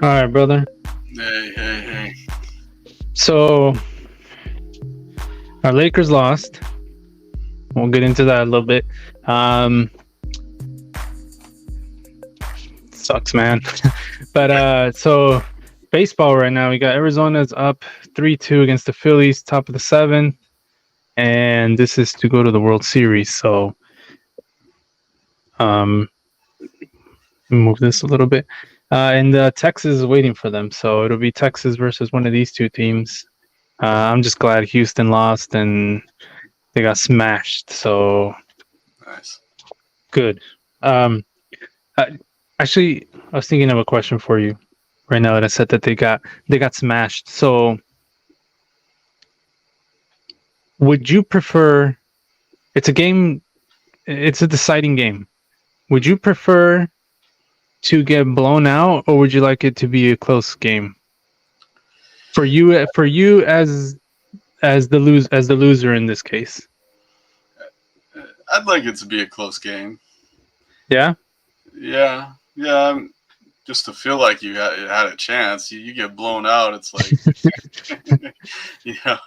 All right, brother. Hey, hey, hey. So our Lakers lost. We'll get into that a little bit. Um, Sucks, man. But so baseball right now, we got Arizona's up 3-2 against the Phillies, top of the seventh, and this is to go to the World Series. So um, move this a little bit. And Texas is waiting for them, so it'll be Texas versus one of these two teams. I'm just glad Houston lost and they got smashed. So Nice. good. Um, I, Actually, I was thinking of a question for you right now that I said that they got smashed. So, would you prefer? It's a game. It's a deciding game. Would you prefer to get blown out, or would you like it to be a close game for you? For you as the loser in this case. I'd like it to be a close game. Yeah, Yeah. Just to feel like you had a chance. You get blown out. It's like, yeah,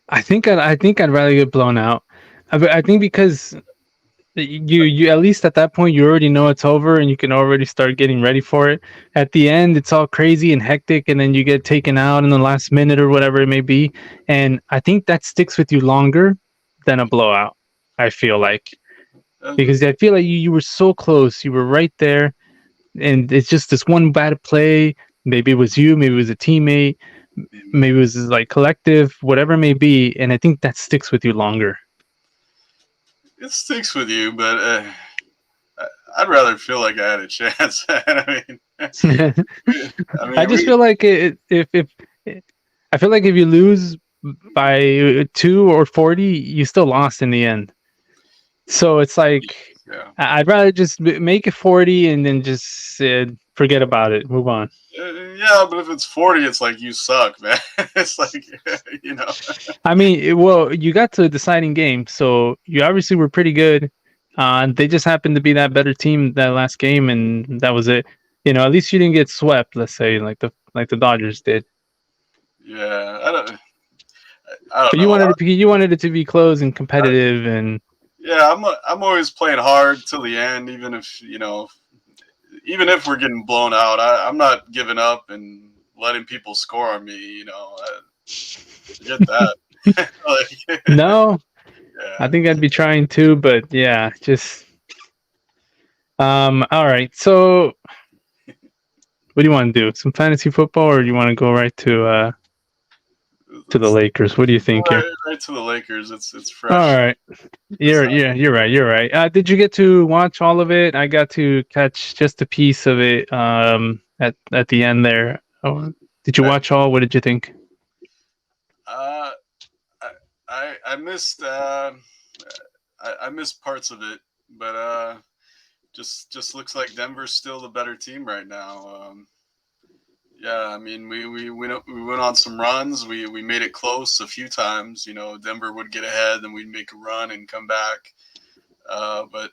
I think I'd rather get blown out. I think because you at least at that point you already know it's over and you can already start getting ready for it. At the end it's all crazy and hectic and then you get taken out in the last minute or whatever it may be, and I think that sticks with you longer than a blowout. I feel like, uh, because I feel like you were so close, you were right there, and it's just this one bad play. Maybe it was you, maybe it was a teammate, maybe it was like collective, whatever it may be, and I think that sticks with you longer. it sticks with you. But I'd rather feel like I had a chance. I mean, I I mean, just we feel like if I feel like if you lose by 2 or 40, you still lost in the end. So it's like yeah. I'd rather just make it 40 and then just forget about it, move on. Yeah, but if it's 40, it's like you suck, man. It's like, you know. I mean, well, you got to a deciding game, so you obviously were pretty good. They just happened to be that better team that last game, and that was it. At least you didn't get swept. Let's say like the Dodgers did. Yeah, I don't But know. you wanted it to be close and competitive, and Yeah, I'm always playing hard till the end, even if even if we're getting blown out. I'm not giving up and letting people score on me. Forget that. Like, no, I yeah. think I'd be trying to, but yeah, just all right. So, what do you want to do? Some fantasy football, or do you want to go right to the Let's Lakers? What do you go think here? right to the Lakers. It's All fresh. right, This you're right. You're right. Did you get to watch all of it? I got to catch just a piece of it at the end there. Oh, did you I, watch all? What did you think? uh, I missed I missed parts of it, but just looks like Denver's still the better team right now. Yeah, I mean, we went on some runs. We made it close a few times. Denver would get ahead, then we'd make a run and come back. But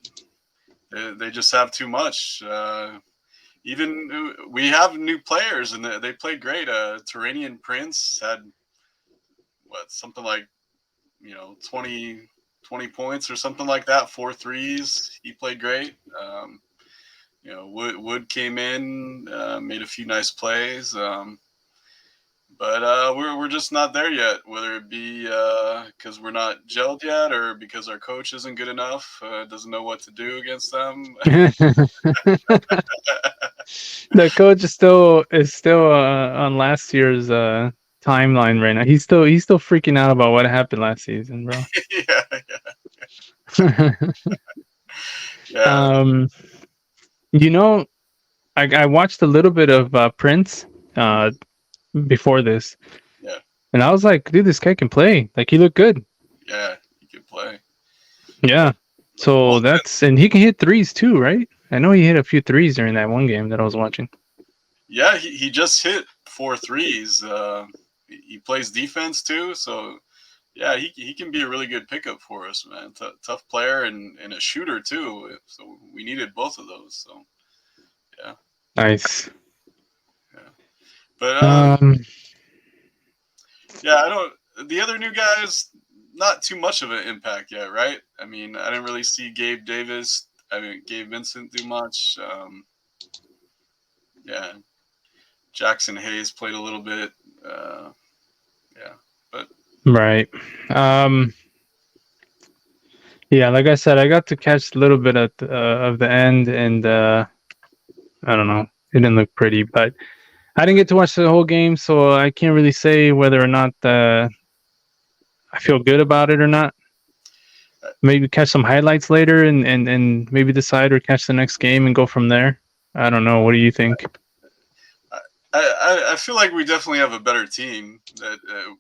they just have too much. Even we have new players, and they played great. Turanian Prince had something like 20 points or something like that, four threes. He played great. Wood came in, made a few nice plays. But we're just not there yet. Whether it be because we're not gelled yet, or because our coach isn't good enough, doesn't know what to do against them. The coach is still on last year's timeline right now. He's still freaking out about what happened last season, bro. Yeah, yeah, um, you know, I watched a little bit of Prince uh before this, yeah, and I was like, dude, this guy can play. Like, he looked good. yeah. He can play. Yeah. Well, So and he can hit threes too, right? I know he hit a few threes during that one game that I was watching. yeah, he just hit four threes. He plays defense too, so yeah, he can be a really good pickup for us, man. Tough player and a shooter too. So we needed both of those. So yeah, Nice. But Um, yeah, I don't. The other new guys, not too much of an impact yet, right? I mean, I didn't really see Gabe Davis. I mean, Gabe Vincent do much. Yeah, Jackson Hayes played a little bit. Uh, yeah, but right. Um, yeah, like I said, I got to catch a little bit of the end, and I don't know, it didn't look pretty, but I didn't get to watch the whole game, so I can't really say whether or not I feel good about it or not. uh, Maybe catch some highlights later, and maybe decide or catch the next game and go from there. I don't know. What do you think? I feel like we definitely have a better team. That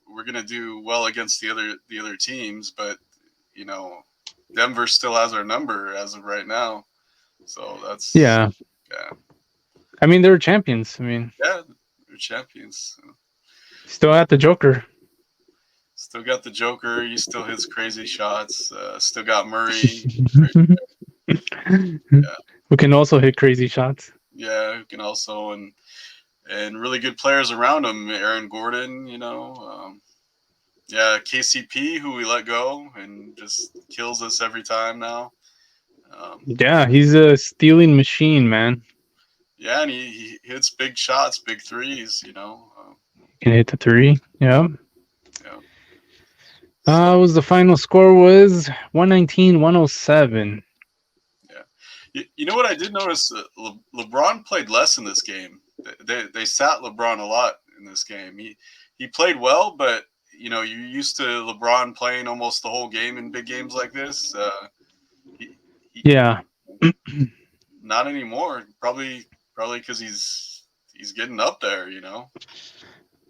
we're gonna do well against the other teams, but you know, Denver still has our number as of right now. So that's Yeah, yeah, I mean they're champions. I mean, yeah, we're champions. still at the Joker. Still got the Joker. He still hits crazy shots. Still got Murray. Yeah, We can also hit crazy shots. yeah, who can also and really good players around him. Aaron Gordon, yeah, KCP, who we let go and just kills us every time now. Um, Yeah, he's a stealing machine, man. yeah, and he hits big shots, big threes. Can hit the three. Yeah. Yeah. So Was the final score was 119-107. yeah, you know what I did notice? LeBron played less in this game. They sat LeBron a lot in this game. He played well, but you're used to LeBron playing almost the whole game in big games like this. He, he Yeah. not anymore. Probably because he's getting up there.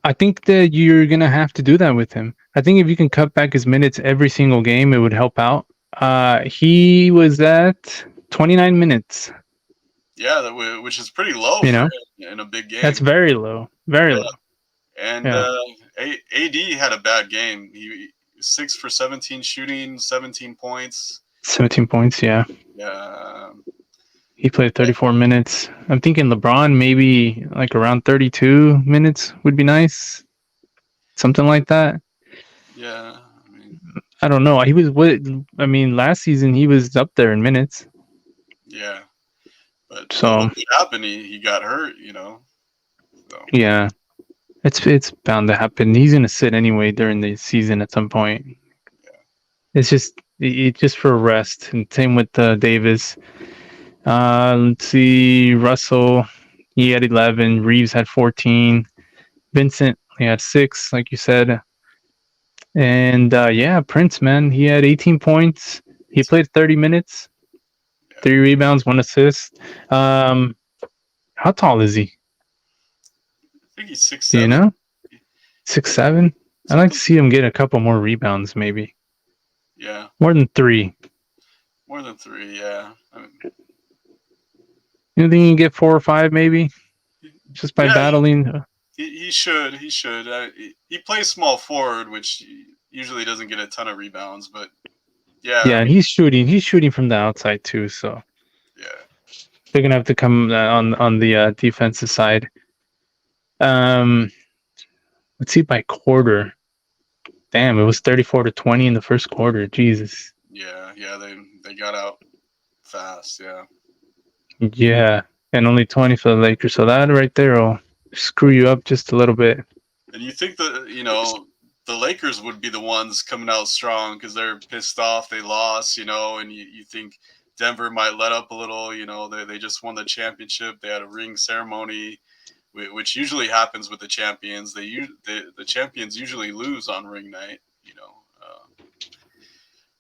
I think that you're gonna have to do that with him. I think if you can cut back his minutes every single game, it would help out. He was at 29 minutes. Yeah, which is pretty low You for know, him in a big that's game. very low, very Yeah, low. and Yeah, AD had a bad game. He 6 for 17 shooting, 17 points. 17 points. Yeah, Yeah, he played 34 minutes. I'm thinking LeBron maybe like around 32 minutes would be nice, something like that. yeah. I mean, I don't know. He was what I mean. Last season he was up there in minutes. yeah. But So look what happened. He got hurt. So yeah, it's bound to happen. He's gonna sit anyway during the season at some point. It's just for rest. And same with Davis. Let's see. Russell, he had 11. Reeves had 14. Vincent, he had 6, like you said. And yeah, Prince, man, he had 18 points. He played 30 minutes, yeah. 3 rebounds, 1 assist. Um, how tall is he? I think he's six Do you seven. know? 6'7"? I'd like to Something. see him get a couple more rebounds, maybe Yeah, more than 3. more than three. Yeah. I mean, You think he can get 4 or 5, maybe just by yeah. battling? He should. He should. He plays small forward, which usually doesn't get a ton of rebounds. But yeah, I Yeah, and mean, he's shooting from the outside too, so yeah, they're gonna have to come on the defensive side. Um, let's see by quarter. Damn, it was 34-20 in the first quarter. Jesus. yeah. They got out fast. Yeah. Yeah, and only 20 for the Lakers. So that right there will screw you up just a little bit. And you think that the Lakers would be the ones coming out strong because they're pissed off they lost, and you think Denver might let up a little. They just won the championship. They had a ring ceremony, which usually happens with the champions. The champions usually lose on ring night.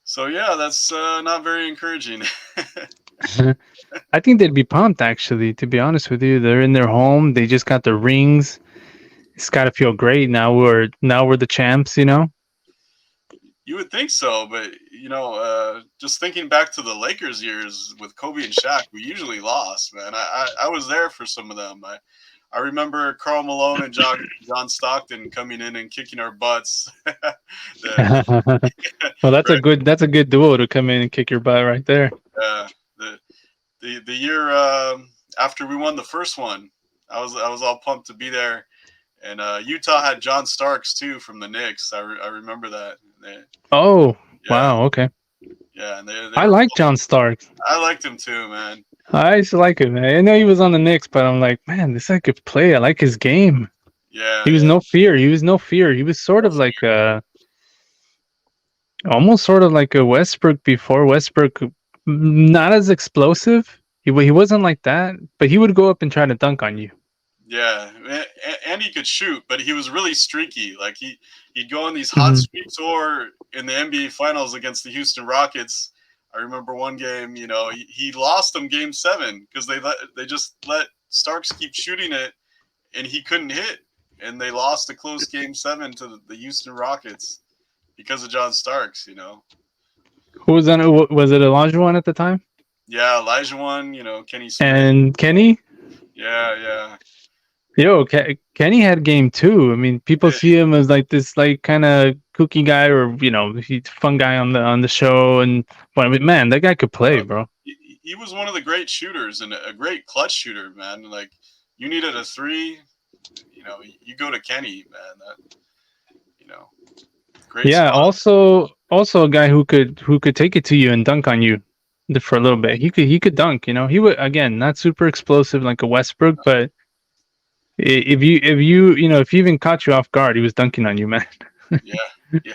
So yeah, that's not very encouraging. I think they'd be pumped, actually, to be honest with you. They're in their home. They just got the rings. It's got to feel great. Now we're the champs. You would think so, but just thinking back to the Lakers years with Kobe and Shaq, we usually lost. Man, I was there for some of them. I remember Karl Malone and John Stockton coming in and kicking our butts. the, Well, right, that's a good duo to come in and kick your butt right there. uh, the the year after we won the first one, I was all pumped to be there, And Utah had John Starks too from the Knicks. I remember that. Oh, Yeah, wow. Okay. yeah, and they I were. like John Stark. I liked him too, man. I used to like him, man. I know he was on the Knicks, but I'm like, man, this guy could play. I like his game. Yeah, He was yeah. no fear. He was no fear. He was sort of like almost sort of like a Westbrook before Westbrook. Not as explosive. He wasn't like that, but he would go up and try to dunk on you. Yeah, and he could shoot, but he was really streaky. Like he'd go on these hot Mhm. streaks, or in the NBA Finals against the Houston Rockets. I remember one game, he lost them Game 7 because they just let Starks keep shooting it, and he couldn't hit, and they lost a close Game 7 to the Houston Rockets because of John Starks. Who was on it? Was it Elijah one at the time? Yeah, Elijah won. Kenny Smith. And Kenny? Yeah, yeah, Yo, Kenny had game too. I mean, people yeah. see him as like this, like kind of kooky guy, or he's a fun guy on the show. And but I mean, man, that guy could play, bro. He was one of the great shooters and a great clutch shooter, man. Like you needed a three, you go to Kenny, man. That you know, great Yeah. spot. Also a guy who could take it to you and dunk on you for a little bit. He could dunk. He would, again, not super explosive like a Westbrook, but if you even caught you off guard, he was dunking on you, man. Yeah, yeah,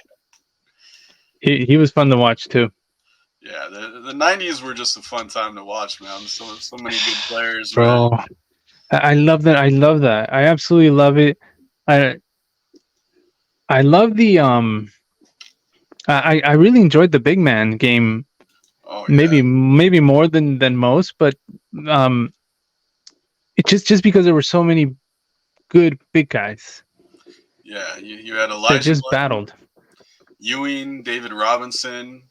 He was fun to watch too. yeah. The '90s were just a fun time to watch, man. So many good players, man. Bro, I love that. I love that. I absolutely love it. I I love the I really enjoyed the big man game. Oh yeah, Maybe more than most, but um it just because there were so many good big guys yeah. You had that Elijah just battled. Ewing, David Robinson,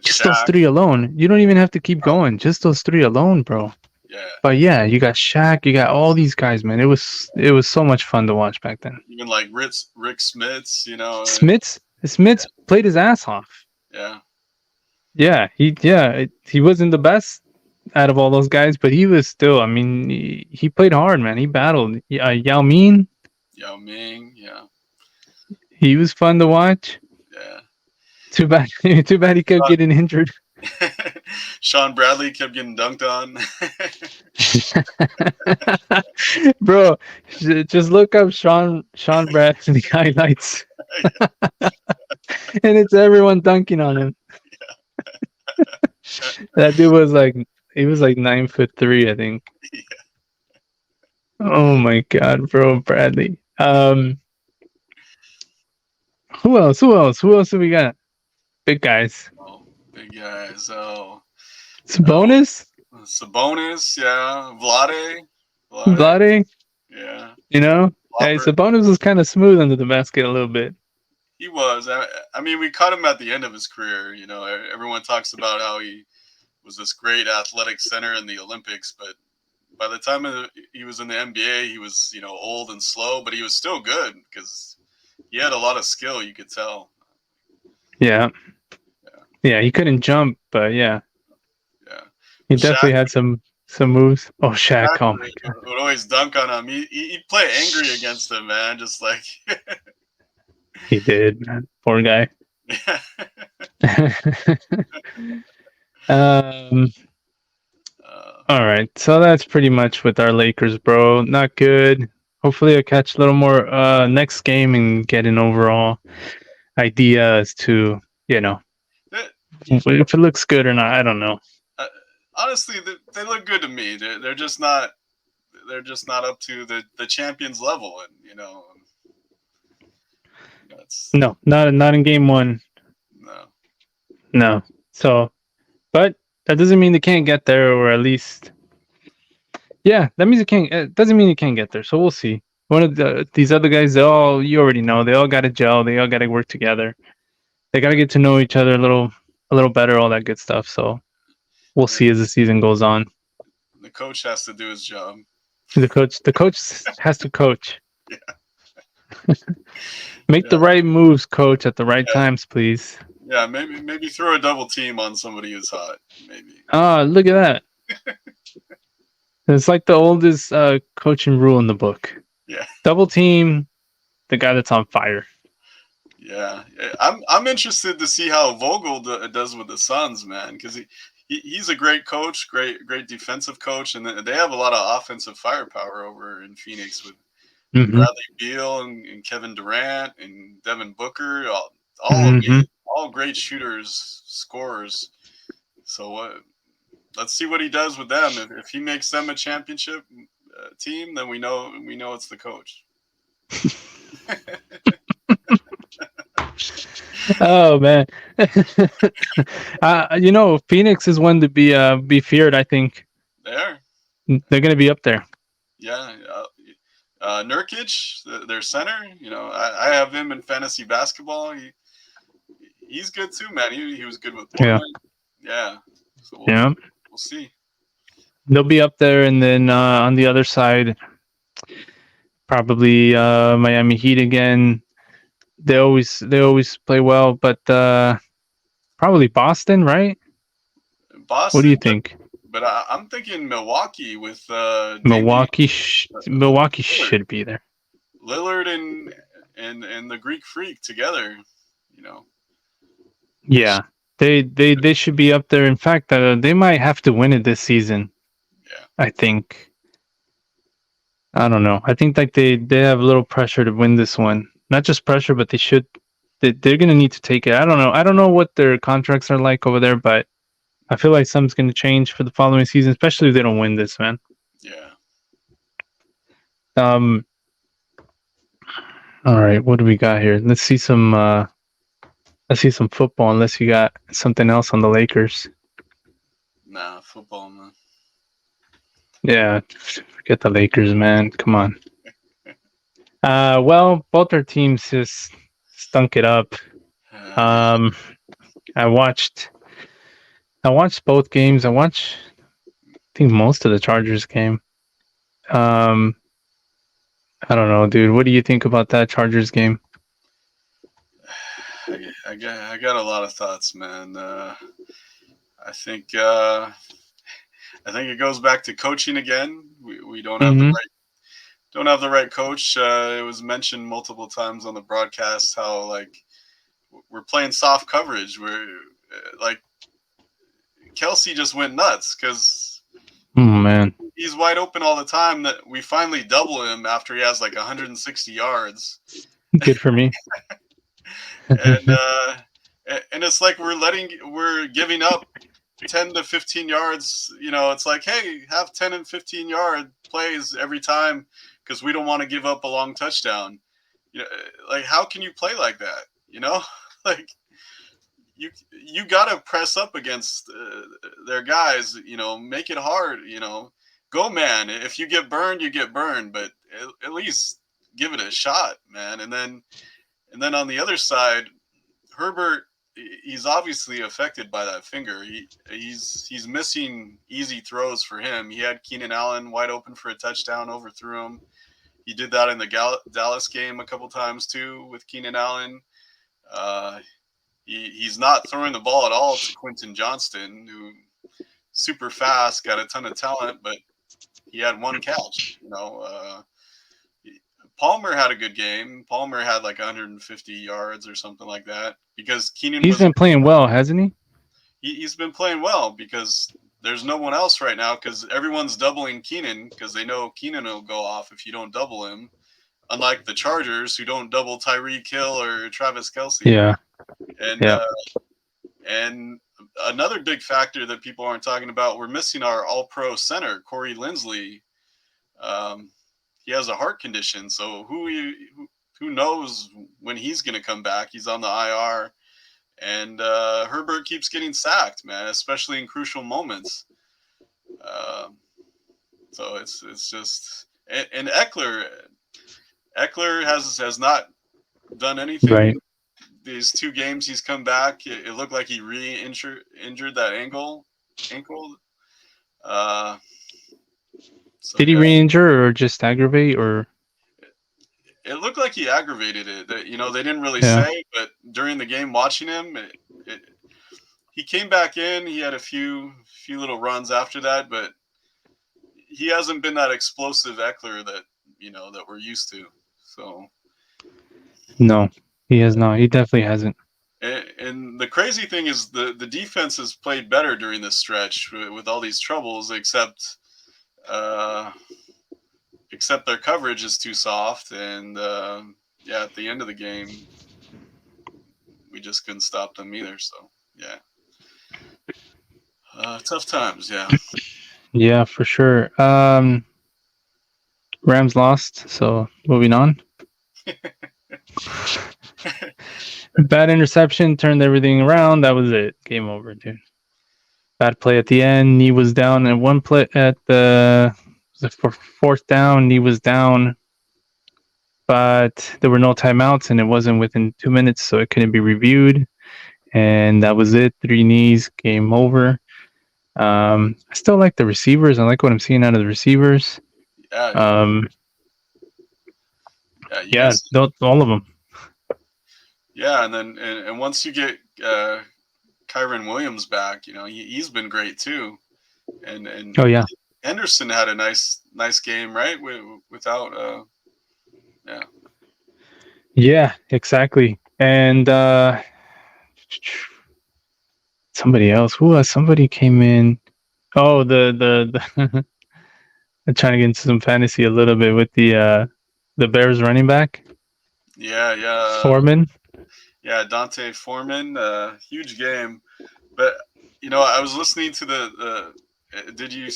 Just those Shaq. three alone. You don't even have to keep going. Just those three alone, bro. Yeah, But yeah, you got Shaq, you got all these guys, man. It was so much fun to watch back then. even like Rick Smits. Smits played his ass off. Yeah, He wasn't the best out of all those guys, but he was still. I mean, he played hard, man. He battled. Yao Ming, Yao Ming. Yeah, he was fun to watch. yeah. Too bad. Too bad he kept getting injured. Sean Bradley kept getting dunked on. Bro, just look up Sean Bradley highlights, and it's everyone dunking on him. That dude was like, he was like 9'3", I think. Oh my god, bro, Bradley. Who else? Who else do we got? Big guys. Oh, big guys. Oh, Sabonis, Sabonis. Yeah, Vlade. Vlade. Yeah, Hey, Flopper. Sabonis was kind of smooth under the basket a little bit. He was. I mean, we caught him at the end of his career. Everyone talks about how he was this great athletic center in the Olympics, but by the time he was in the NBA, he was old and slow, but he was still good because he had a lot of skill. You could tell. Yeah. Yeah, he couldn't jump, but yeah, Yeah. he Shaq definitely had some moves. Oh, Shaq! Oh my god, would always dunk on him. He'd play angry against him, man. Just like he did, man. Poor guy. yeah. um. All right, so that's pretty much with our Lakers, bro. Not good. Hopefully, I'll catch a little more next game and get an overall idea as to if it looks good or not. I don't know. Honestly, they look good to me. They're just not. They're just not up to the champions level, and it's No, not in game one. no. No. So, but that doesn't mean they can't get there, or at least, yeah, that means it can't. It doesn't mean it can't get there. So we'll see. One of these other guys, you already know, they all got to gel. They all got to work together. They got to get to know each other a little better, all that good stuff. So we'll see as the season goes on. The coach has to do his job. The coach has to coach. Yeah. Make the right moves, coach, at the right times, please. Yeah, maybe throw a double team on somebody who's hot. Maybe. Ah, look at that. It's like the oldest coaching rule in the book. Yeah, Double team the guy that's on fire. yeah. I'm interested to see how Vogel does with the Suns, man, because he's a great coach, great defensive coach, and they have a lot of offensive firepower over in Phoenix with Hmm. Bradley Beal and Kevin Durant and Devin Booker, all Hmm. all great shooters, scorers. So let's see what he does with them. If he makes them a championship team, then we know it's the coach. Oh man, Phoenix is one to be feared. I think There, they're gonna be up there. yeah. Nurkic, their center. I have him in fantasy basketball. He's good too, man. He was good with Yeah, Portland. Yeah. So yeah, we'll see. they'll be up there, and then on the other side, probably Miami Heat again. They always play well, but probably Boston, right? What do Boston, you think? but I'm thinking Milwaukee with Damian Milwaukee Lillard, should be there. and the Greek Freak together. You know, they should, Yeah, they should be up there. In fact, they might have to win it this season. yeah, I think. I don't know. I think like they have a little pressure to win this one. Not just pressure, but they should. They're gonna need to take it. I don't know. I don't know what their contracts are like over there, but I feel like something's gonna change for the following season, especially if they don't win this, man. yeah. Um. All right. What do we got here? Let's see some. Let's see some football. Unless you got something else on the Lakers. Nah, football, man. Yeah. Forget the Lakers, man. Come on. Well, both our teams just stunk it up. Yeah. Um, I watched both games. I think most of the Chargers game. Um, I don't know, dude. What do you think about that Chargers game? I got a lot of thoughts, man. I think uh, I think it goes back to coaching again. We Mm-hmm. don't have the right coach. It was mentioned multiple times on the broadcast how like we're playing soft coverage. We're like Kelsey just went nuts because Oh man, he's wide open all the time. That we finally double him after he has like 160 yards, good for me. and it's like we're giving up 10 to 15 yards. It's like, hey, have 10 and 15-yard plays every time because we don't want to give up a long touchdown. Like how can you play like that? Like you got to press up against their guys. Make it hard. Go man. If you get burned, you get burned, but at least give it a shot, man. And then on the other side, Herbert, he's obviously affected by that finger. He's missing easy throws for him. He had Keenan Allen wide open for a touchdown, overthrew him. He did that in the Dallas game a couple times too with Keenan Allen. Uh, he's not throwing the ball at all to Quentin Johnston, who super fast, got a ton of talent, but he had one catch. Palmer had a good game. Palmer had like 150 yards or something like that because Keenan He's was been playing well, hasn't he? he's been playing well because there's no one else right now because everyone's doubling Keenan because they know Keenan will go off if you don't double him. Unlike the Chargers who don't double Tyreek Hill or Travis Kelsey. Yeah, And yeah. and another big factor that people aren't talking about, we're missing our All-Pro center Corey Linsley. Um, he has a heart condition, so who knows when he's going to come back? He's on the IR. And Herbert keeps getting sacked, man, especially in crucial moments. Uh, so it's just and Eckler has not done anything Right. these two games. He's come back. It looked like he injured that ankle. Uh, so Did he yeah, re-injure or just aggravate or? it looked like he aggravated it. They didn't really Yeah. say, but during the game watching him, he came back in. He had a few little runs after that, but he hasn't been that explosive Eckler that we're used to. So, No, he has not. He definitely hasn't. and the crazy thing is the defense has played better during this stretch with all these troubles, uh, except their coverage is too soft, and yeah, at the end of the game, we just couldn't stop them either. So yeah, tough times. Yeah, Yeah, for sure. Rams lost, so moving on. Bad interception turned everything around. That was it. Game over, dude. Bad play at the end. Knee was down, and one play at for fourth down. Knee was down, but there were no timeouts, and it wasn't within 2 minutes, so it couldn't be reviewed. And that was it. 3 knees. Game over. I still like the receivers. I like what I'm seeing out of the receivers. yeah, yeah, Um, yeah. You yeah, guys, all of them. yeah, and then and once you get Kyron Williams back, he's been great too, and Oh yeah, Henderson had a nice game, right? Without yeah. yeah, exactly. And somebody else. Who was somebody came in? Oh, the I'm trying to get into some fantasy a little bit with the Bears running back Yeah, yeah, Foreman. yeah. Dante Foreman, huge game. But I was listening to did you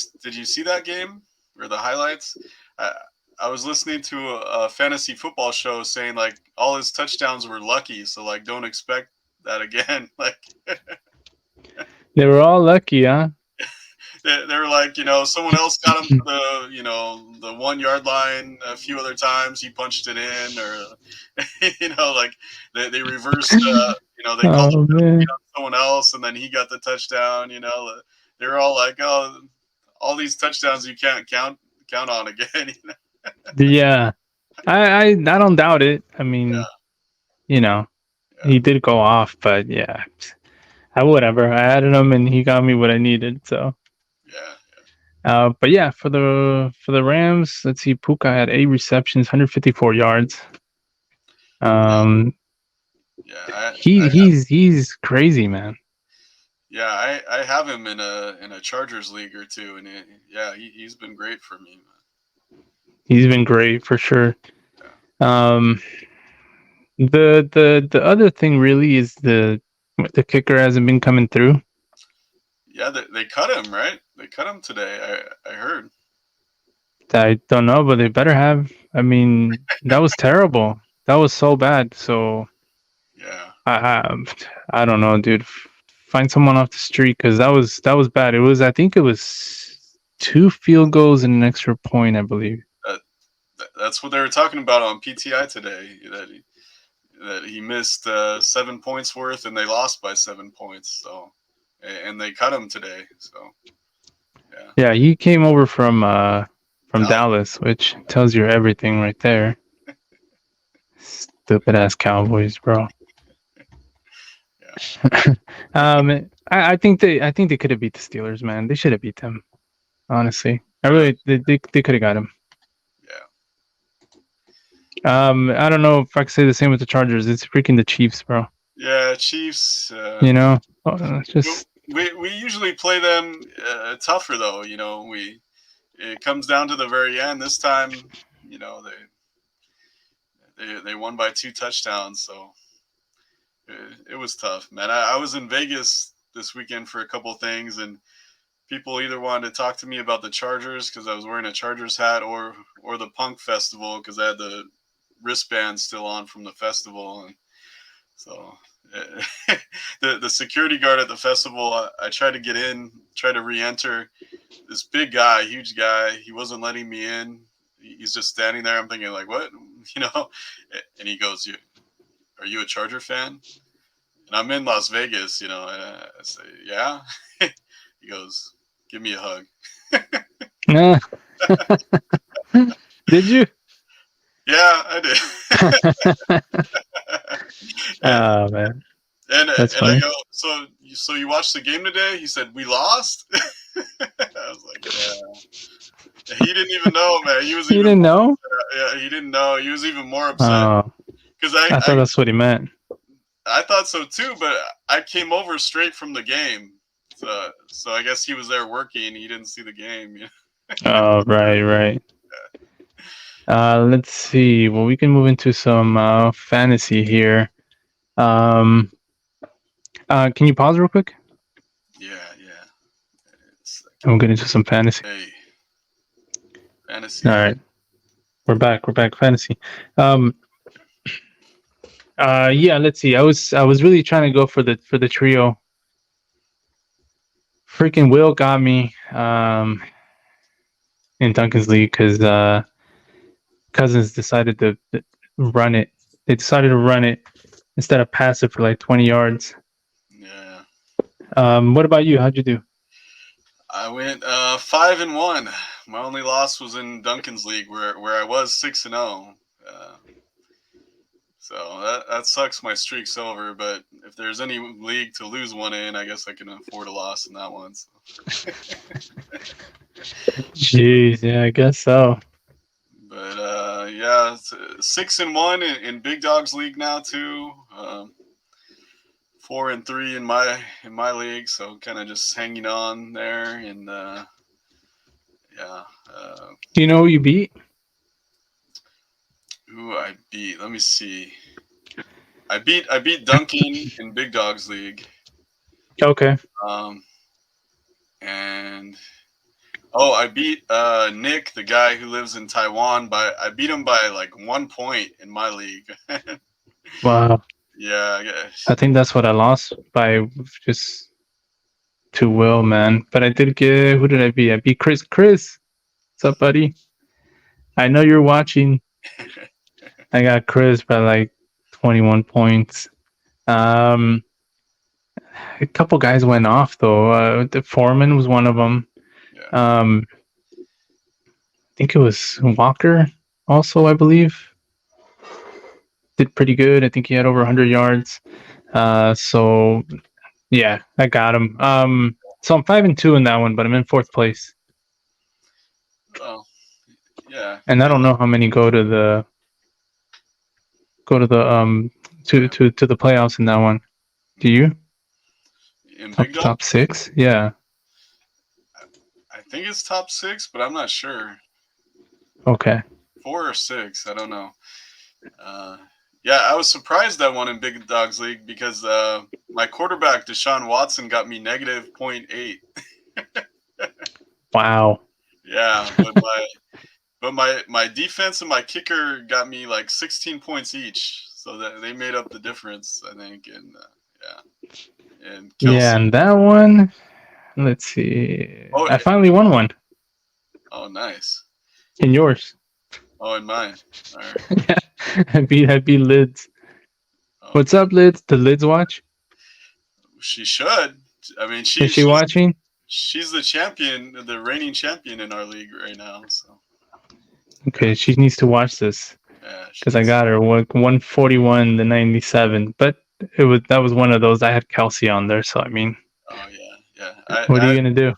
see that game or the highlights? I I was listening to a fantasy football show saying like all his touchdowns were lucky, so like don't expect that again. Like They were all lucky, huh? they were like, someone else got him to the 1 yard line a few other times. He punched it in, or like they reversed. They called Oh man. someone else, and then he got the touchdown. They were all like, "Oh, all these touchdowns you can't count on again." Yeah. I don't doubt it. I mean, you know, Yeah, he did go off, but yeah. I whatever. I added him and he got me what I needed. So yeah, but yeah, for the Rams, let's see, Puka had 8 receptions, 154 yards. yeah, Um yeah. he's crazy, man. Yeah, I have him in a Chargers league or two, and yeah, he's been great for me. He's been great for sure. Yeah, Um the other thing really is the kicker hasn't been coming through. yeah. They cut him, right? They cut him today. I heard. I don't know, but they better have. I mean, that was terrible. That was so bad. So Yeah, I I don't know, dude. Find someone off the street because that was bad. It was I think it was 2 field goals and an extra point, I believe. that, that's what they were talking about on PTI today. That he missed 7 points worth, and they lost by 7 points. So, and they cut him today. So, yeah, Yeah, he came over from Dallas. Dallas, which tells you everything right there. Stupid ass Cowboys, bro. Yeah, I think they could have beat the Steelers, man. They should have beat them. Honestly, I yeah, really they could have got him. yeah, I don't know if I could say the same with the Chargers. It's freaking the Chiefs, bro. yeah. Chiefs. You know, We, just we usually play them tougher though. It comes down to the very end. This time, they won by 2 touchdowns, so it was tough, man. I was in Vegas this weekend for a couple things, and people either wanted to talk to me about the Chargers because I was wearing a Chargers hat, or the Punk Festival because I had the wristband still on from the festival, and so. The security guard at the festival, I tried to get in, try to re-enter. This big guy, huge guy, he wasn't letting me in. He's just standing there. I'm thinking like, what, And he goes, "Are you a Charger fan?" And I'm in Las Vegas, and I say, "Yeah." He goes, "Give me a hug." nah. Did you? Yeah, I did. and Oh man, and that's I funny. go, so you watched the game today? He said, "We lost." I was like, "Yeah." He didn't even know, man. He was You even didn't more know? upset. Yeah, he didn't know. He was even more upset Oh, because I thought that's what he meant. I thought so too, but I came over straight from the game, so I guess he was there working. He didn't see the game. You Oh, right, right. Let's see. Well, we can move into some fantasy here. Um, can you pause real quick? Yeah, yeah. It's like, And we'll get into some fantasy. hey, All fantasy. right, we're back. We're back. Fantasy. Um, yeah. Let's see. I was really trying to go for the trio. Freaking Will got me in Duncan's league because Cousins decided to run it. They decided to run it instead of pass it for like 20 yards. Yeah, What about you? How'd you do? I went 5-1. My only loss was in Duncan's league, where I was 6-0. So that sucks. My streak's over. But if there's any league to lose one in, I guess I can afford a loss in that one. So. Jeez, yeah, I guess so. But yeah, it's, 6-1 in Big Dogs League now too. 4-3 in my league, so kind of just hanging on there. And yeah, Do you know who you beat? who I beat? Let me see. I beat Duncan in Big Dogs League. Okay. Um, and oh, I beat Nick, the guy who lives in Taiwan. I beat him by like 1 point in my league. Wow. Yeah, I think that's what I lost by just to Will, man. But I did get, who did I beat? I beat Chris. Chris, what's up, buddy? I know you're watching. I got Chris by like 21 points. Um, a couple guys went off though. The Foreman was one of them. yeah. I think it was Walker also, I believe. Did pretty good. I think he had over 100 yards. So yeah, I got him. So I'm 5-2 in that one, but I'm in fourth place, Oh, yeah. and I don't know how many go to the to the playoffs in that one. Do you In Big Dog, top six? Yeah. I think it's top six, but I'm not sure. Okay. 4 or 6, I don't know. Uh, yeah, I was surprised I won in Big Dogs League because my quarterback Deshaun Watson got me negative .8. Wow. Yeah, but my defense and my kicker got me like 16 points each, so that they made up the difference, I think. And yeah, and Yeah, Kelsey. and that one. Let's see. Oh, I finally won one oh, nice. in yours. Oh, and mine. All right. I beat Lids. What's Okay. up, Lids? The Lids watch? She should. I mean, Is she watching? she's the champion, the reigning champion in our league right now. So yeah, Okay, she needs to watch this yeah, because I she's. got her 141 to 97. But that was one of those. I had Kelsey on there, so I mean, Oh yeah, yeah. what are you gonna do?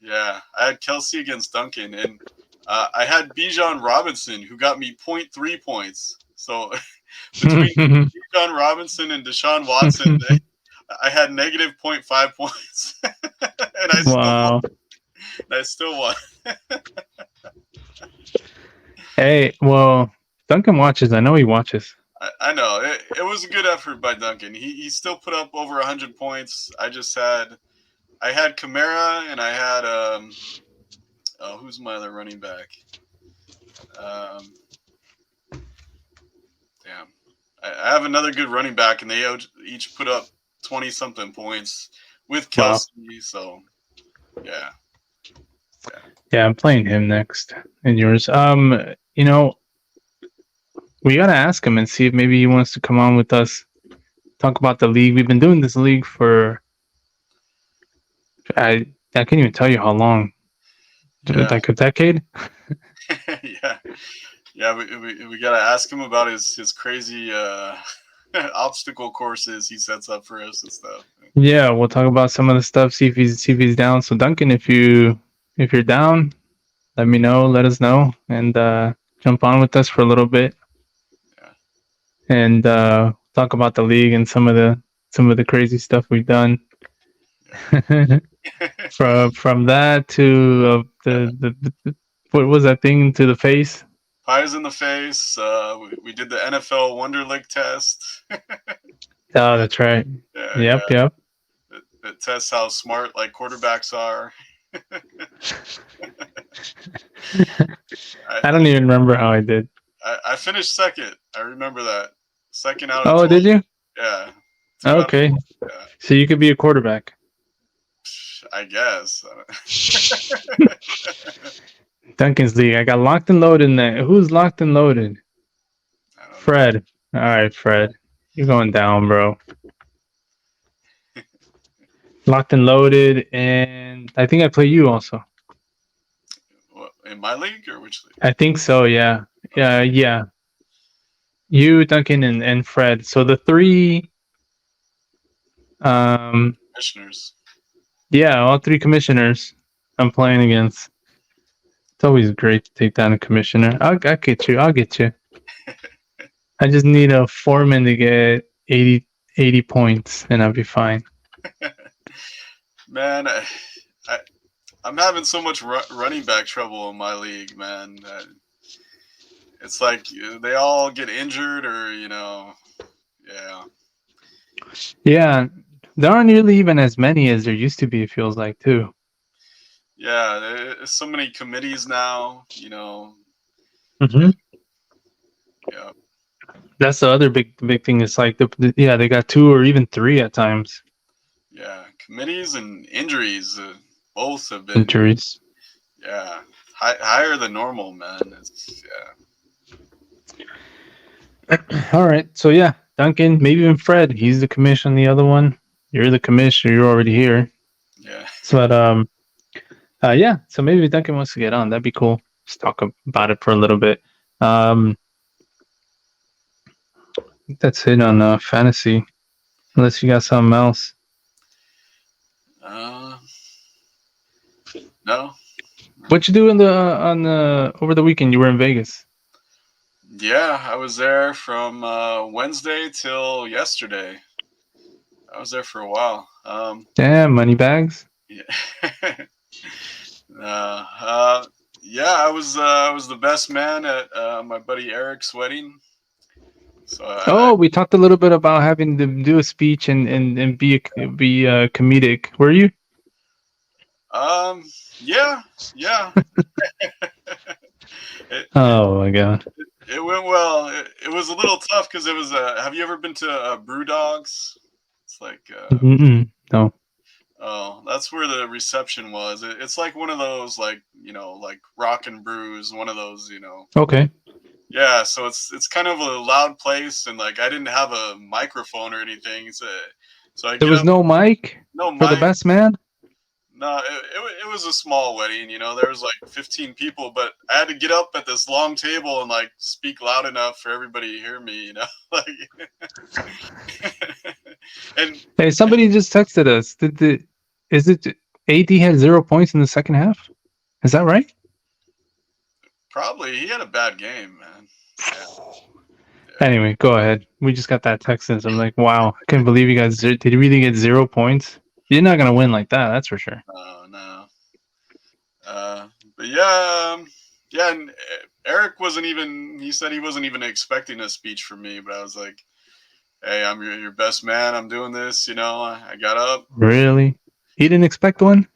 Yeah, I had Kelsey against Duncan, and I had Bijan Robinson, who got me .3 points. So between Bijan Robinson and Deshaun Watson, I had negative .5 points, and I still won. Wow. I still won. Hey, well, Duncan watches. I know he watches. I know it was a good effort by Duncan. He still put up over 100 points. I had Kamara, and I had oh, who's my other running back? Um, damn, I have another good running back, and they each put up 20 something points with Wow. Kelsey. So yeah, Yeah, I'm playing him next in yours. We gotta ask him and see if maybe he wants to come on with us, talk about the league. We've been doing this league for I can't even tell you how long, yeah, like a decade. yeah, yeah. We gotta ask him about his crazy obstacle courses he sets up for us and stuff. Yeah, we'll talk about some of the stuff. See if he's down. So Duncan, if you're down, let me know, let us know, and jump on with us for a little bit Yeah, and talk about the league and some of the crazy stuff we've done. yeah. From that to the what was that thing to the face? Pies in the face. We did the NFL Wonderlic test. Oh, that's right. Yeah, yeah. Yep, yep. It tests how smart like quarterbacks are. I, I don't even remember how I did. I finished second. I remember that. Second out of Oh, 12. did you? Yeah. Two out of Okay. yeah. So you could be a quarterback. I guess. Duncan's league. I got locked and loaded in there. Who's locked and loaded? I don't know. Fred. All right, Fred. You're going down, bro. Locked and loaded, and I think I play you also. What, in my league or which league? I think so. Yeah. Okay. Yeah. You, Duncan, and Fred. So the three. Um. Commissioners. Yeah, all three commissioners I'm playing against. It's always great to take down a commissioner. I'll get you. I'll get you. I just need a foreman to get 80 points, and I'll be fine. Man, I, I'm having so much running back trouble in my league, man. It's like they all get injured or, yeah. Yeah, there aren't really even as many as there used to be. It feels like too. Yeah, there's so many committees now. Hmm. Yeah, That's the other big thing. It's like yeah, they got two or even three at times. yeah. Committees and injuries both have been, Injuries. yeah, higher than normal, man. It's, All right, so yeah, Duncan, maybe even Fred. He's the commission on the other one. You're the commissioner. You're already here. yeah. So, but yeah. So maybe Duncan wants to get on. That'd be cool. Let's talk about it for a little bit. Um, I think that's it on fantasy. Unless you got something else. Uh, no. What you do in the on the over the weekend? You were in Vegas. Yeah, I was there from Wednesday till yesterday. I was there for a while. Damn, money bags. Yeah. uh, yeah, I was the best man at my buddy Eric's wedding. So Oh, we talked a little bit about having to do a speech and be comedic. Were you? yeah, yeah. it, it Oh my god. it went well. It was a little tough because it was. Have you ever been to Brew Dogs? It's like Mm-mm, no. oh, that's where the reception was. It's like one of those like like Rock and Brews, one of those. Okay. Yeah, so it's kind of a loud place, and like I didn't have a microphone or anything, so I There get was up, no mic no for the mic. best man. No, it was a small wedding. There was like 15 people, but I had to get up at this long table and like speak loud enough for everybody to hear me. Like, and Hey, somebody just texted us. Is it AD had 0 points in the second half? Is that right? probably he had a bad game, man. Yeah, yeah. Anyway, go ahead. We just got that text and I'm like, wow, I can't believe you guys did you really get 0 points? You're not gonna win like that, that's for sure. No, no. But yeah, yeah. And Eric wasn't even. He said he wasn't even expecting a speech from me, but I was like, "Hey, I'm your best man. I'm doing this. I got up. Really? He didn't expect one?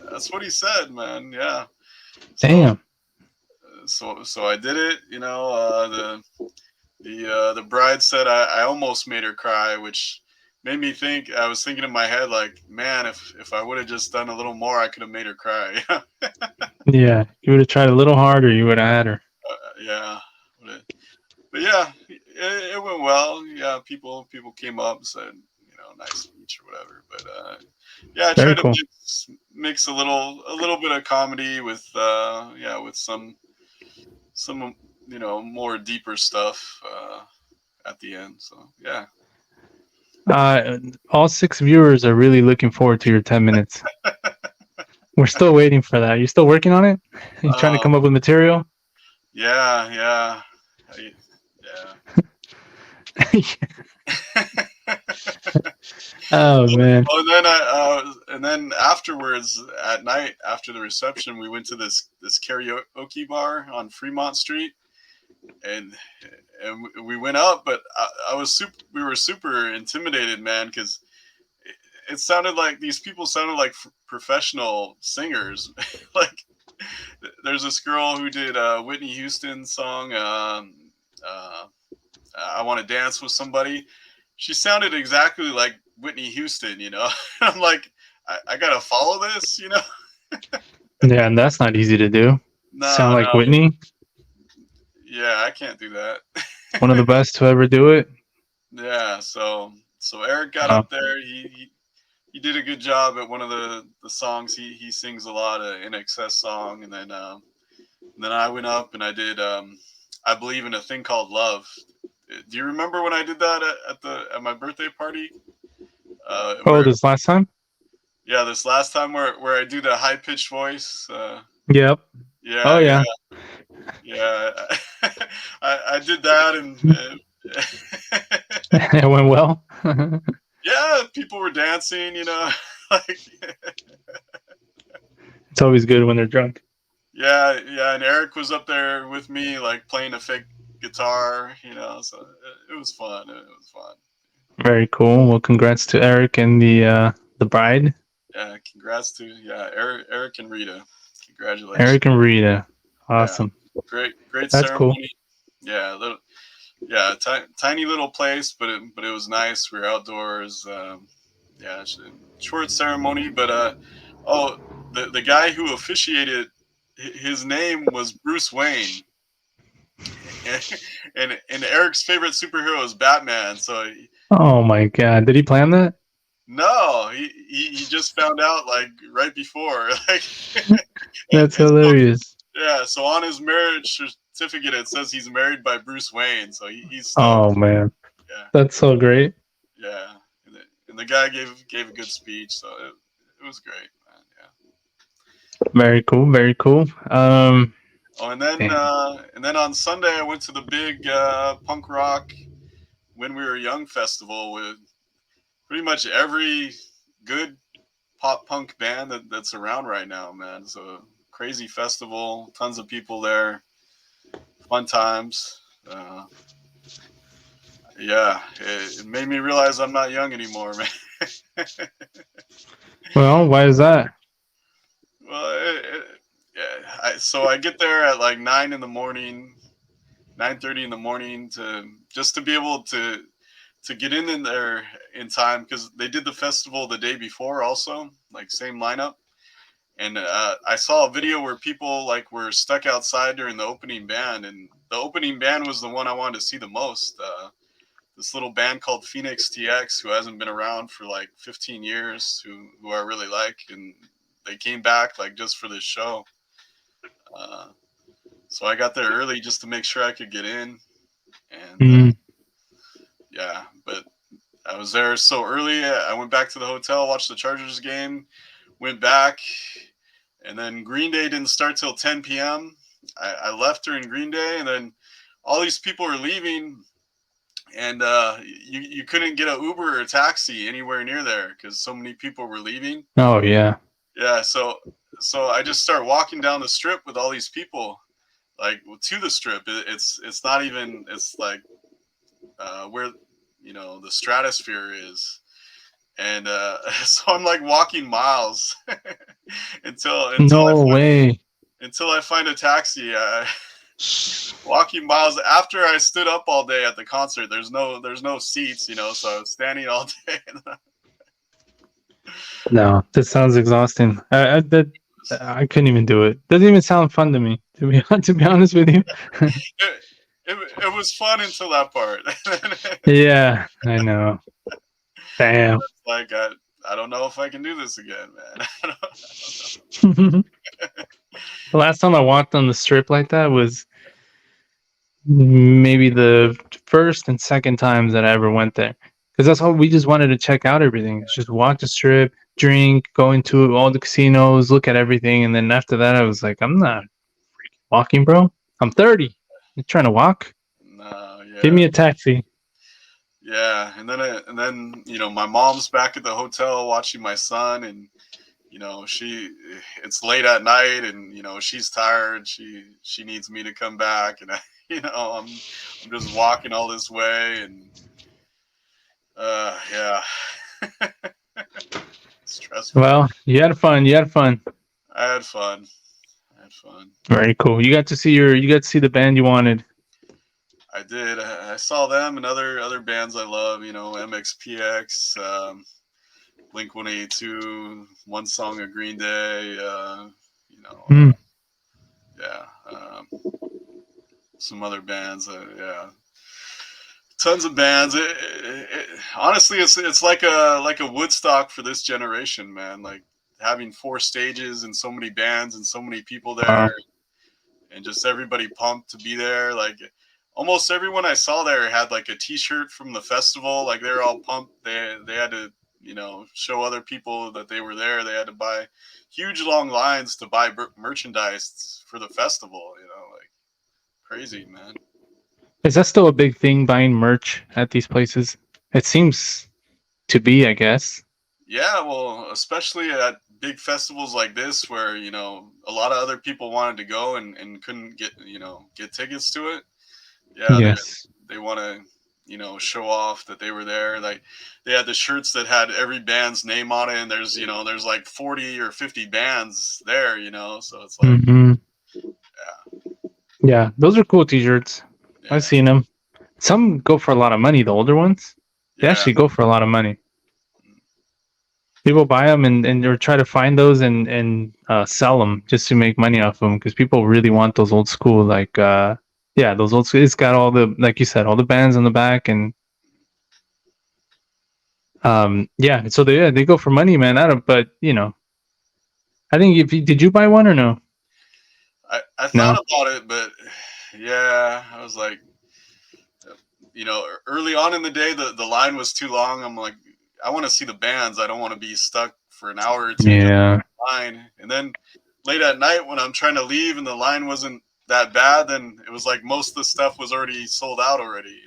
That's what he said, man. Yeah. So, Damn. so I did it. The bride said I almost made her cry, which made me think. I was thinking in my head, like, man, if I would have just done a little more, I could have made her cry. Yeah. You would have tried a little harder, you would have had her. Yeah. But yeah, it went well. Yeah, people came up and said, nice speech or whatever. But yeah, I Very tried to cool. mix a little bit of comedy with with some more deeper stuff at the end. So yeah. All 6 viewers are really looking forward to your 10 minutes. We're still waiting for that. You still working on it? You trying to Um, come up with material? yeah, yeah, yeah. Oh man. Oh, and then and then afterwards at night after the reception, we went to this karaoke bar on Fremont Street, and we went up, but I was super. We were super intimidated, man, because it sounded like these people sounded like professional singers. Like there's this girl who did Whitney Houston's song. Uh, I want to dance with somebody. She sounded exactly like Whitney Houston, you know. I'm like, I gotta follow this, you know. Yeah, and that's not easy to do. Sound No, like no, Whitney, yeah, I can't do that. one of the best to ever do it. Yeah, so Eric got Wow. up there. He did a good job at one of the songs. He sings a lot of In Excess song, and then I went up and I did I believe in a thing called love. Do you remember when I did that at my birthday party? Oh, Where this last time? Yeah, this last time where I do the high pitched voice. Yep. Oh Yeah, yeah, yeah. yeah. I did that, and It went well. yeah, people were dancing. You know, like It's always good when they're drunk. yeah, yeah. And Eric was up there with me, like playing a fake guitar. You know, so it was fun. It was fun. Very cool. Well, congrats to Eric and the bride, Yeah, congrats to Eric and Rita. Congratulations. Eric and Rita. Yeah, Awesome. great That's cool. ceremony. Yeah, yeah, tiny little place, but it was nice. We were outdoors. Yeah, short ceremony, but oh, the guy who officiated, his name was Bruce Wayne, and Eric's favorite superhero is Batman. So Oh my God. Did he plan that? no, he just found out like right before, like, That's and so hilarious. yeah, so on his marriage certificate it says he's married by Bruce Wayne, so he's Oh stoked. man. Yeah. That's so great. Yeah, and the guy gave a good speech, so it was great, man. Yeah. Very cool. Very cool. Oh, Damn. and then on Sunday I went to the big punk rock When We Were Young festival with pretty much every good pop punk band that's around right now, man. So crazy festival, tons of people there, fun times. Yeah, it made me realize I'm not young anymore, man. Well, why is that? Well, yeah. So I get there at like 9 in the morning, 9:30 in the morning to just to be able to get in there in time because they did the festival the day before also, like same lineup. And I saw a video where people like were stuck outside during the opening band, and the opening band was the one I wanted to see the most. This little band called Phoenix TX, who hasn't been around for like 15 years, who I really like, and they came back like just for this show. Uh, so I got there early just to make sure I could get in, and Mm. yeah, but I was there so early. I went back to the hotel, watched the Chargers game, went back, and then Green Day didn't start till 10 p.m. I left during Green Day, and then all these people were leaving, and you couldn't get an Uber or a taxi anywhere near there because so many people were leaving. Oh yeah. Yeah, so I just start walking down the strip with all these people, like to the strip. It's not even it's like where the stratosphere is, and so I'm like walking miles No way. until I find a taxi. Walking miles after I stood up all day at the concert. There's no seats, so I was standing all day. No, that sounds exhausting. I couldn't even do it. Doesn't even sound fun to me. To be honest with you. It was fun until that part. Yeah, I know. Damn. Like I don't know if I can do this again, man. The last time I walked on the strip like that was maybe the first and second times that I ever went there. Because that's all we just wanted to check out everything. Just walk the strip, drink, go into all the casinos, look at everything, and then after that, I was like, I'm not walking, bro. I'm 30. You trying to walk? No, Give yeah, me a taxi. yeah. And then my mom's back at the hotel watching my son, and it's late at night, and she's tired. She needs me to come back, and I'm just walking all this way, and yeah, stressful. Well, you had fun. You had fun. I had fun. I had fun. Very cool. You got to see the band you wanted. I did. I saw them and other bands I love. MXPX, Blink 182, One Song of Green Day. You know, Hmm. yeah, some other bands. Yeah, tons of bands. Honestly, it's like a Woodstock for this generation, man. Like having four stages and so many bands and so many people there, Wow. and just everybody pumped to be there. Like almost everyone I saw there had like a T-shirt from the festival. Like they're all pumped. They had to show other people that they were there. They had to buy huge long lines to buy merchandise for the festival. Like crazy, man. Is that still a big thing, buying merch at these places? It seems to be, I guess. Yeah, well, especially at big festivals like this where, a lot of other people wanted to go and couldn't get tickets to it. Yeah, Yes. they want to, show off that they were there. Like they had the shirts that had every band's name on it, and there's like 40 or 50 bands there, so it's like, Hmm. Yeah, those are cool T-shirts. I've yeah, seen them. Some go for a lot of money. The older ones, they yeah, actually go for a lot of money. People buy them and or try to find those and sell them just to make money off them because people really want those old school yeah, those old school. It's got all the, like you said, all the bands on the back and yeah. So they go for money, man. I don't, but I think if you, did you buy one or no? I thought No. about it, but yeah, I was like, early on in the day, the line was too long. I'm like, I want to see the bands. I don't want to be stuck for an hour or two just Yeah. line. And then late at night when I'm trying to leave and the line wasn't that bad, then it was like most of the stuff was already sold out already.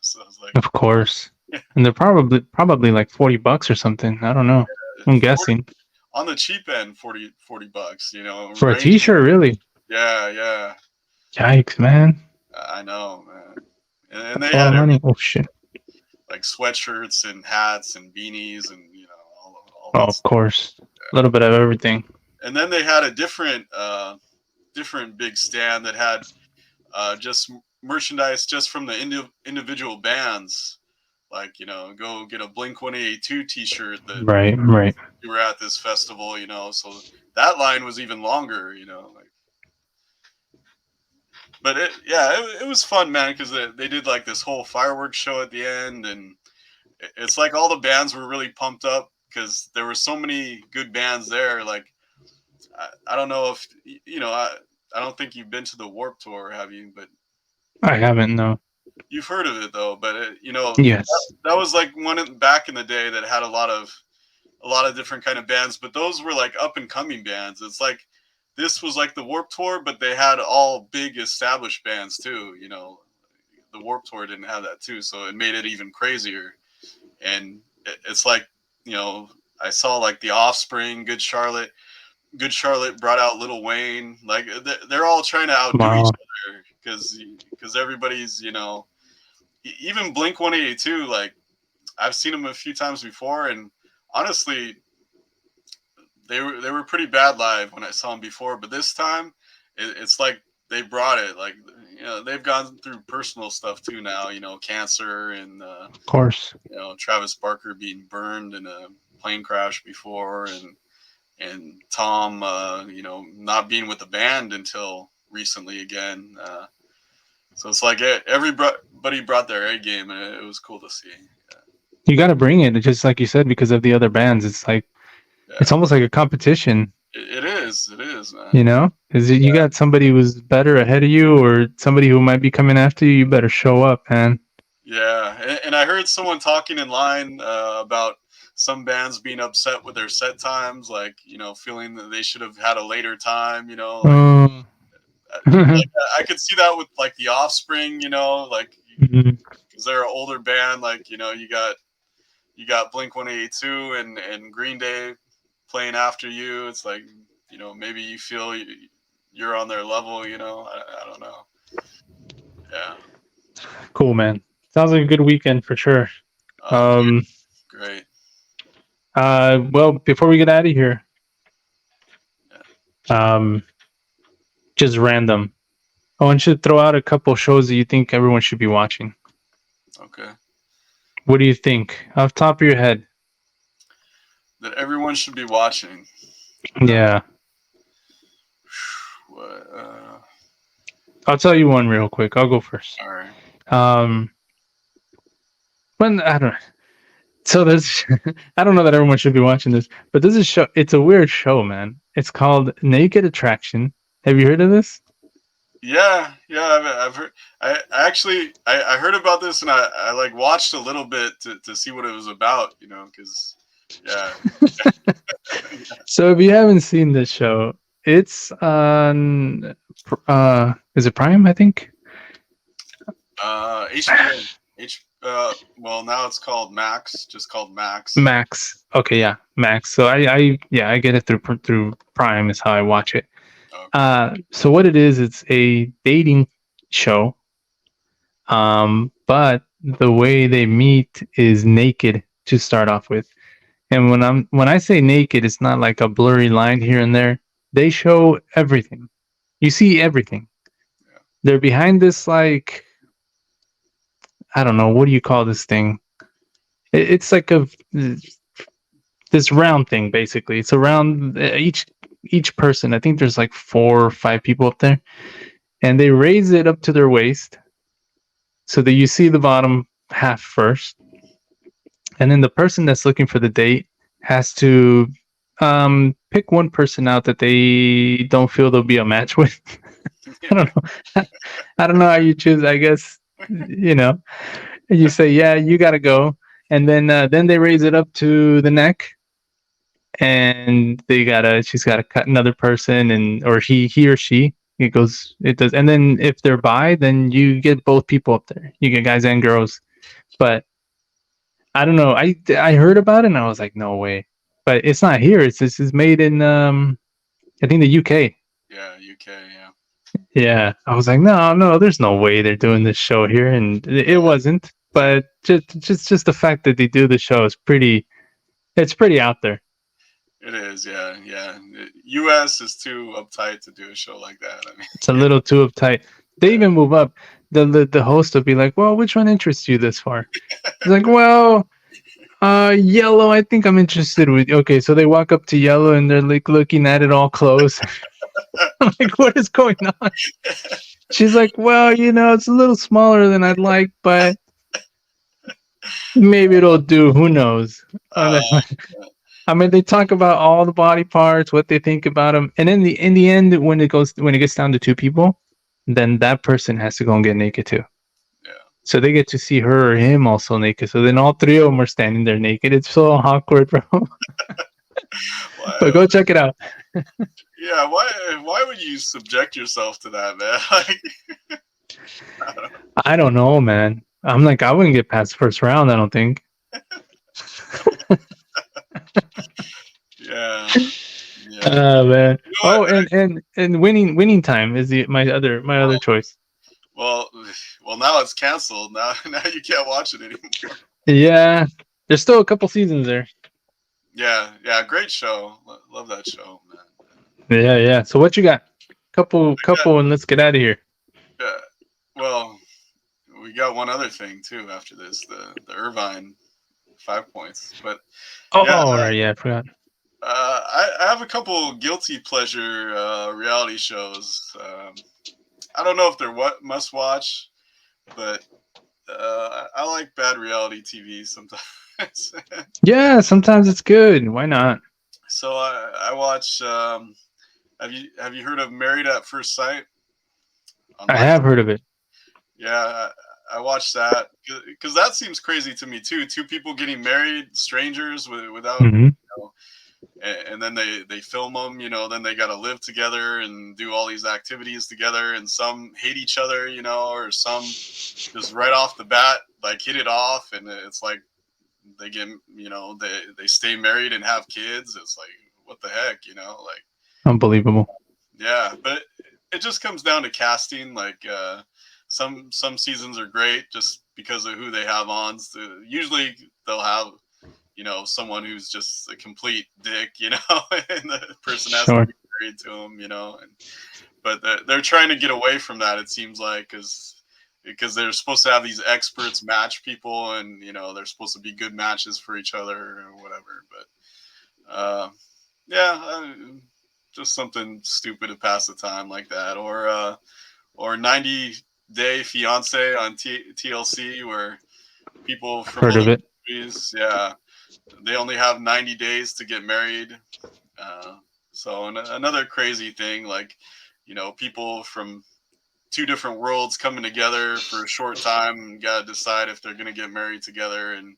So I was like, Of course. yeah, And they're probably like $40 or something. I don't know. I'm 40, guessing. on the cheap end, 40 bucks. For a Range. T-shirt, really? Yeah, yeah. Yikes, man. I know, man. And That's they a lot had of money. Oh shit. like sweatshirts and hats and beanies and all Oh, that of stuff. course. A little bit of everything. And then they had a different big stand that had just merchandise just from the individual bands. Like go get a Blink 182 T-shirt that Right, right. you were at this festival. So that line was even longer. Like, but it was fun, man, because they did like this whole fireworks show at the end, and it's like all the bands were really pumped up because there were so many good bands there. Like I don't know if I don't think you've been to the Warp Tour, have you? But I haven't, no. you've heard of it though. But Yes. that was like one back in the day that had a lot of different kind of bands. But those were like up and coming bands. It's like this was like the Warp Tour, but they had all big established bands too. The Warp Tour didn't have that too, so it made it even crazier. And it's like I saw like the Offspring, Good Charlotte brought out Little Wayne. Like they're all trying to outdo each Wow. other because everybody's even Blink 182. Like I've seen them a few times before, and honestly, they were pretty bad live when I saw them before. But this time, it's like they brought it. Like they've gone through personal stuff too now. Cancer and Of course. Travis Barker being burned in a plane crash before, and Tom, not being with the band until recently again. So it's like everybody brought their A game, and it was cool to see. You got to bring it, just like you said, because of the other bands. It's like, it's Yeah, almost like a competition, it is. It is, man. Because you got somebody who's better ahead of you or somebody who might be coming after you. You better show up, man. Yeah, and I heard someone talking in line about some bands being upset with their set times, like feeling that they should have had a later time. Like Oh. I could see that with like the Offspring. Like Mhm. because they're an older band. Like you got Blink 182 and Green Day playing after you. It's like maybe you feel you're on their level. I don't know. Yeah. Cool, man. Sounds like a good weekend for sure. Oh, Um, great. well, before we get out of here, um, just random. I want you to throw out a couple shows that you think everyone should be watching. Okay. What do you think, off the top of your head? That everyone should be watching. Yeah, What? I'll tell you one real quick. I'll go first. All right. Um, when I don't. So there's, I don't know that everyone should be watching this, but this is show. It's a weird show, man. It's called Naked Attraction. Have you heard of this? Yeah. I've heard. I actually I heard about this and I like watched a little bit to see what it was about. Because yeah. So if you haven't seen this show, it's on is it Prime, I think? HBO. Well, now it's called Max. Just called Max. Max. Okay, yeah, Max. So I get it through Prime is how I watch it. Okay. So what it is, it's a dating show. But the way they meet is naked to start off with. And when I say naked, it's not like a blurry line here and there. They show everything. You see everything. Yeah. They're behind this, like, I don't know, what do you call this thing? It's like this round thing basically. It's around each person. I think there's like 4 or 5 people up there, and they raise it up to their waist so that you see the bottom half first, and then the person that's looking for the date has to pick one person out that they don't feel they'll be a match with. I don't know. I don't know how you choose. I guess you know. You say, yeah, you gotta go, and then they raise it up to the neck, and she's gotta cut another person, and or he or she. It does, and then if they're bi, then you get both people up there. You get guys and girls, but I don't know. I heard about it and I was like, no way. But it's not here. This is made in I think the UK. Yeah. UK. Yeah. Yeah. I was like, no, there's no way they're doing this show here, and it Yeah. wasn't. But just the fact that they do the show is it's pretty out there. It is. Yeah. Yeah. U.S. is too uptight to do a show like that. I mean. It's a little too uptight. They even move up. The host will be like, well, which one interests you this far? He's like, well, yellow, I think I'm interested with. Okay, so they walk up to yellow and they're like looking at it all close. I'm like, what is going on? She's like, well, it's a little smaller than I'd like, but maybe it'll do. Who knows? Uh, I mean, they talk about all the body parts, what they think about them, and in the end, when it gets down to 2 people, then that person has to go and get naked too. yeah. So they get to see her or him also naked. So then all 3 of them are standing there naked. It's so awkward, bro. But go check it out. Yeah. Why would you subject yourself to that, man? Like, I don't know. I don't know, man. I'm like, I wouldn't get past the first round, I don't think. Yeah. Yeah. Man. You know Oh, what? and winning time is my other choice. Well, well, now it's canceled. Now you can't watch it anymore. Yeah. There's still a couple seasons there. Yeah. Great show. Love that show, man. Yeah. So what you got? Couple, got- and let's get out of here. Yeah. Well, we got one other thing too after this. The Irvine 5 points, but yeah. Oh, right. Yeah, I forgot. I have a couple guilty pleasure reality shows. I don't know if they're what must watch, but I like bad reality TV sometimes. Yeah, sometimes it's good. Why not? So I watch. Have you heard of Married at First Sight? On I have heard of it. Yeah, I watched that because that seems crazy to me too. Two people getting married, strangers without, Hmm. know, and then they film them. Then they got to live together and do all these activities together. And some hate each other, or some just right off the bat like hit it off, and it's like they get, they stay married and have kids. It's like what the heck, like. Unbelievable. Yeah, but it just comes down to casting. Like some seasons are great just because of who they have on. So usually they'll have someone who's just a complete dick, and the person has to Sure. be married to him, But they're trying to get away from that. It seems like because they're supposed to have these experts match people, and they're supposed to be good matches for each other or whatever. But yeah. Just something stupid to pass the time like that, or 90 Day Fiance on TLC, where people from Heard other of it. countries, yeah, they only have 90 days to get married. So another crazy thing, like people from two different worlds coming together for a short time and got to decide if they're gonna get married together, and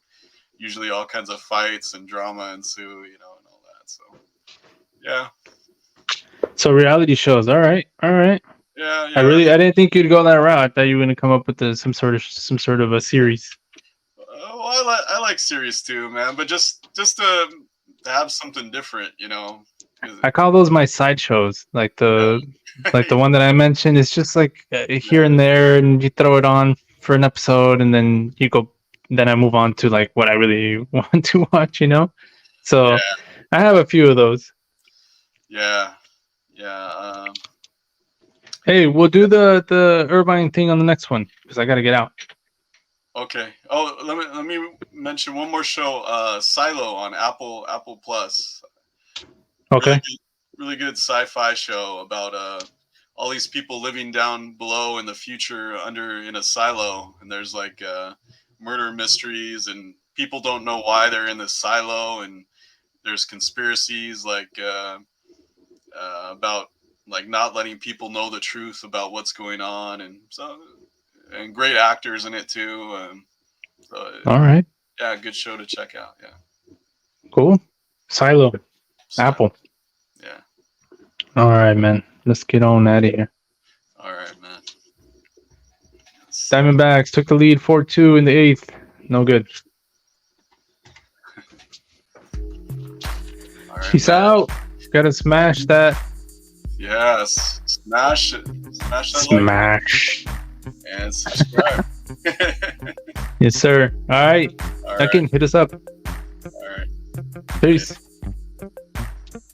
usually all kinds of fights and drama ensue, and all that. So yeah. So reality shows. All right. All right. Yeah, I yeah. didn't think you'd go that route. I thought you were gonna come up with some sort of a series. Well, I like series too, man. But just to have something different, 'cause- I call those my sideshows. Like the one that I mentioned. It's just like here and there, and you throw it on for an episode, and then you go. Then I move on to like what I really want to watch. So yeah, I have a few of those. yeah, yeah. Hey, we'll do the Irvine thing on the next one because I got to get out. Okay. Oh, let me mention one more show. Silo on Apple Plus. Okay. Really good sci-fi show about all these people living down below in the future in a silo, and there's like murder mysteries, and people don't know why they're in this silo, and there's conspiracies like about like not letting people know the truth about what's going on, and great actors in it too. So All right. yeah, good show to check out. Yeah, Cool. Silo. so, Apple. yeah. All right, man. Let's get on out of here. All right, man. Diamondbacks took the lead 4-2 in the eighth. No good. All right, Peace man. out. Gotta smash that. Yes, smash it, smash that Smash. like and subscribe. Yes, sir. All right. All right, Duncan, hit us up. all right. Peace.